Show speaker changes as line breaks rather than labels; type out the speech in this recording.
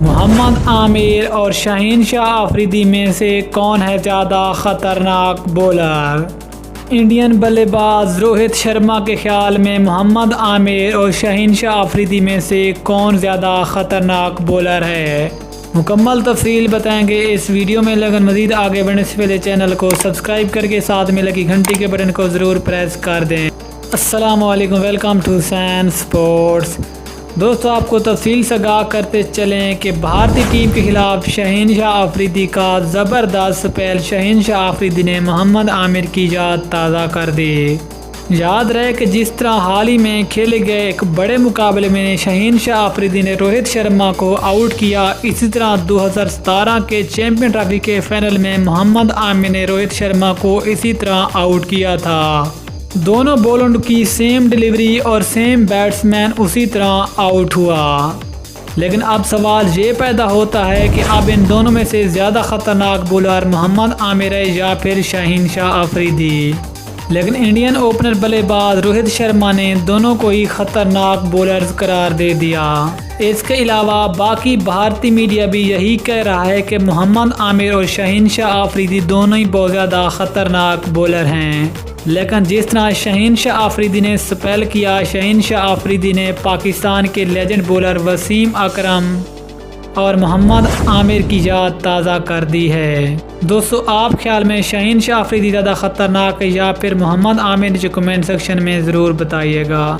मोहम्मद आमिर और शाहीन शाह अफरीदी में से कौन है ज़्यादा ख़तरनाक बॉलर? इंडियन बल्लेबाज रोहित शर्मा के ख्याल में मोहम्मद आमिर और शाहीन शाह अफरीदी में से कौन ज़्यादा ख़तरनाक बॉलर है? मुकम्मल तफसील बताएंगे इस वीडियो में। लेकिन मज़ीद आगे बढ़ने से पहले चैनल को सब्सक्राइब करके साथ में लगी घंटी के बटन को ज़रूर प्रेस कर दें। अस्सलाम वालेकुम, वेलकम टू सैन स्पोर्ट्स। दोस्तों, आपको तफसील से आगाह करते चलें कि भारतीय टीम के खिलाफ शाहीन शाह अफरीदी का ज़बरदस्त स्पेल शाहीन शाह अफरीदी ने मोहम्मद आमिर की याद ताज़ा कर दी। याद रहे कि जिस तरह हाल ही में खेले गए एक बड़े मुकाबले में शाहीन शाह अफरीदी ने रोहित शर्मा को आउट किया, इसी तरह 2017 के चैंपियन ट्रॉफी के फाइनल में मोहम्मद आमिर ने रोहित शर्मा को इसी तरह आउट किया था। दोनों बॉलरों की सेम डिलीवरी और सेम बैट्समैन उसी तरह आउट हुआ। लेकिन अब सवाल ये पैदा होता है कि अब इन दोनों में से ज़्यादा ख़तरनाक बॉलर मोहम्मद आमिर है या फिर शाहीन शाह अफरीदी। लेकिन इंडियन ओपनर बल्लेबाज रोहित शर्मा ने दोनों को ही ख़तरनाक बॉलर्स करार दे दिया। इसके अलावा बाकी भारतीय मीडिया भी यही कह रहा है कि मोहम्मद आमिर और शाहीन शाह अफरीदी दोनों ही बहुत ज़्यादा ख़तरनाक बॉलर हैं। लेकिन जिस तरह शाहीन शाह अफरीदी ने स्पेल किया, शाहीन शाह अफरीदी ने पाकिस्तान के लेजेंड बॉलर वसीम अकरम और मोहम्मद आमिर की याद ताज़ा कर दी है। दोस्तों, आप ख्याल में शाहीन शाह अफरीदी ज़्यादा ख़तरनाक है या फिर मोहम्मद आमिर? जो कमेंट सेक्शन में ज़रूर बताइएगा।